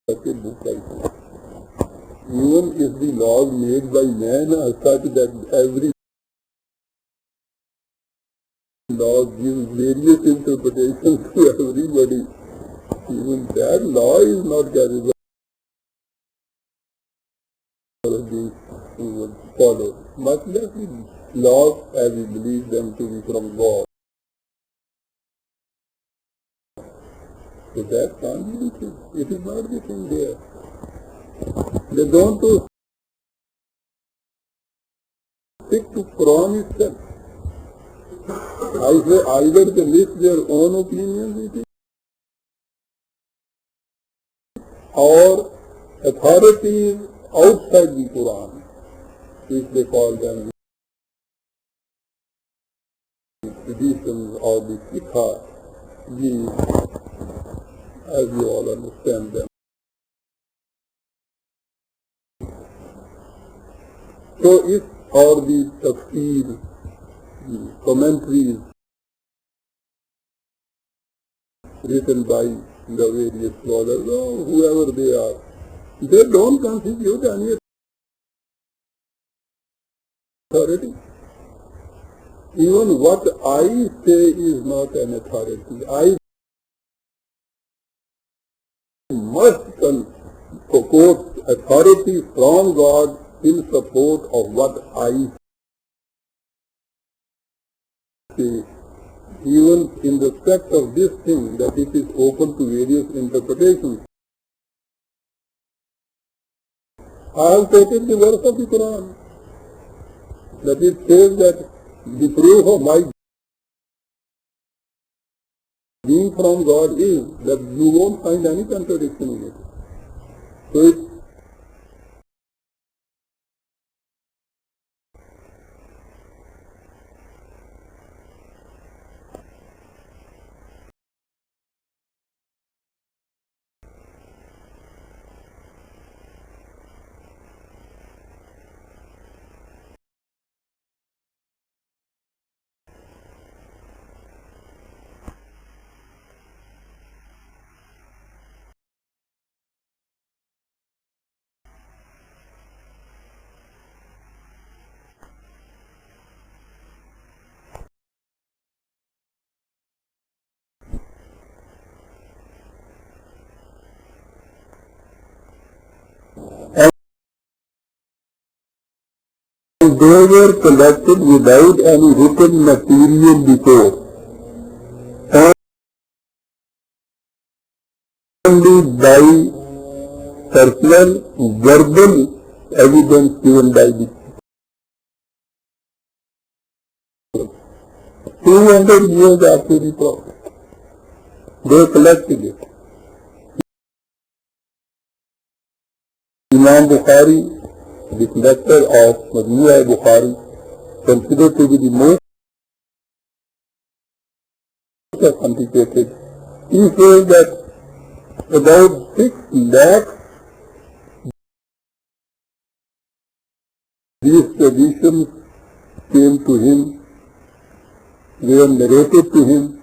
book I think. Even if the laws made by man are such that every law gives various interpretations to everybody, even that law is not capable of being followed. Much less the laws as we believe them to be from God. So that can't be the thing. It is not the thing there. They don't to stick to Quran itself. I say either they list their own opinions with it, or authorities outside the Quran, which they call them the traditions or the Sikha, as you all understand them. So if or the tafsir, the commentaries written by the various scholars or whoever they are, they don't constitute any authority. Even what I say is not an authority. I must quote authority from God in support of what I say. Even in respect of this thing, that it is open to various interpretations. I have quoted the verse of the Quran, that it says that the proof of my being from God is that you won't find any contradiction in it. So it and they were collected without any written material before, only by personal verbal evidence given by the 200 years after the Prophet. They collected it. Imam Bukhari, the collector of GA Bukhari, considered to be the most authenticated. He says that about 6 lakhs these traditions came to him, were narrated to him.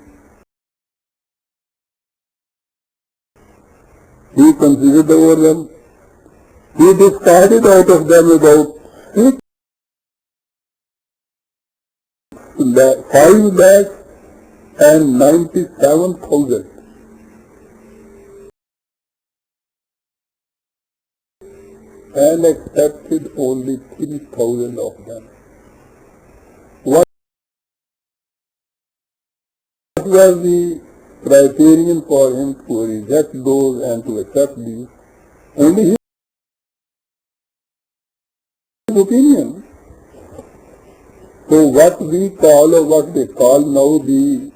He considered over them. He discarded out of them about 5 lakhs and 97,000. And accepted only 3,000 of them. What was the criterion for him to reject those and to accept these? Only his opinion. So what we call or what they call now the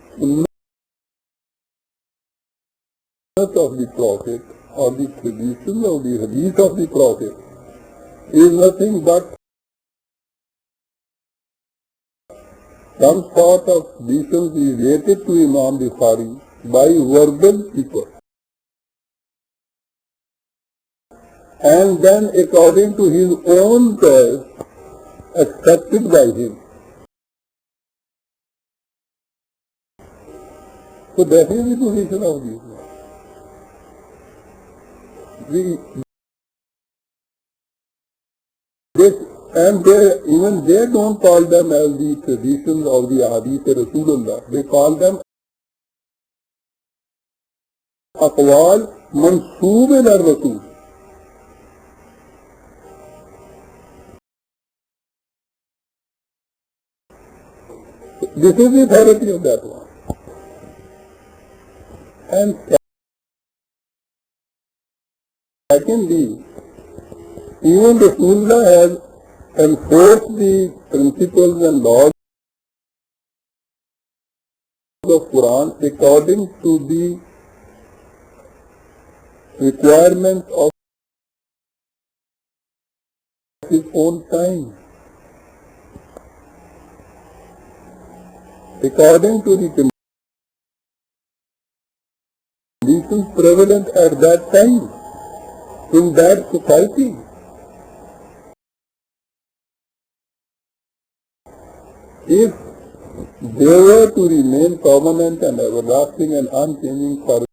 sunnah of the Prophet or the tradition of the hadith of the Prophet is nothing but some sort of traditions related to Imam Bukhari by verbal people. And then according to his own choice, accepted by him. So that is the position of these men. We, they, and they, even they don't call them as the traditions of the Hadith Rasulullah. They call them aqwal mansoob ila Rasul. This is the authority of that one. And secondly, even Rasulullah has enforced the principles and laws of Quran according to the requirements of his own time. According to the conditions prevalent at that time in that society. If they were to remain permanent and everlasting and unchanging for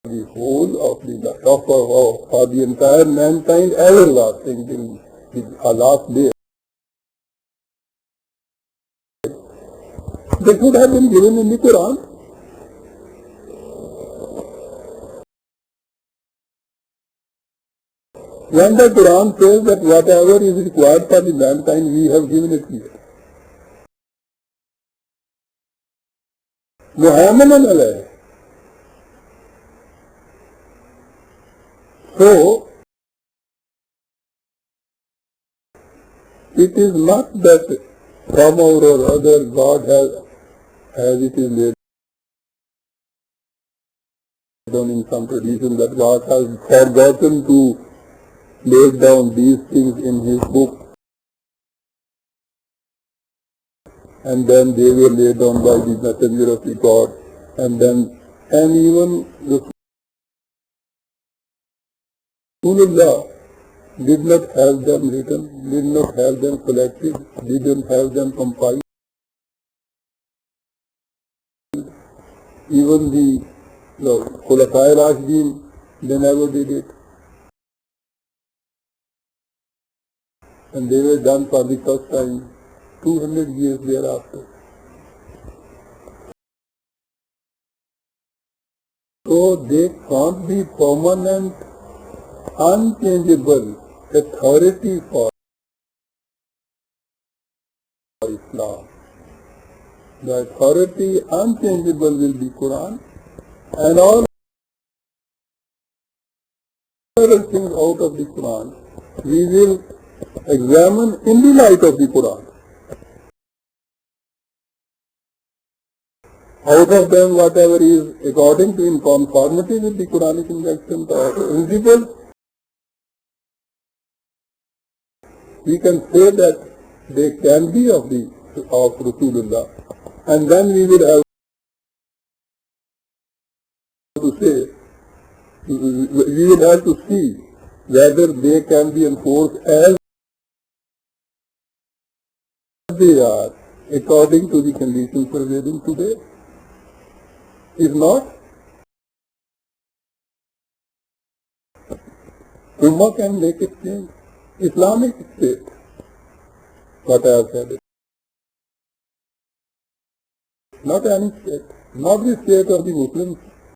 the whole of the for the entire mankind, everlasting till the last day, they should have been given in the Quran. When the Quran says that whatever is required for the mankind, we have given it here. Muhammadan alayhi. So, it is not that somehow or other God has, as it is laid down in some tradition, that God has forgotten to lay down these things in His book, and then they were laid down by the messenger of the God, and even Rasulullah did not have them written, did not have them collected, didn't have them compiled. Even the Khulafai Rashidin, they never did it. And they were done for the first time 200 years thereafter. So they can't be permanent, unchangeable authority for Islam. The authority unchangeable will be Quran, and all other things out of the Quran we will examine in the light of the Quran. Out of them, whatever is according to in conformity with the Quranic injunctions or principles, we can say that they can be of Rasulullah, and then we will have to say, we will have to see whether they can be enforced as they are according to the conditions prevailing today. If not, Ummah can make it change. Islamic state, what I have said, not any state, not the state of the Muslims.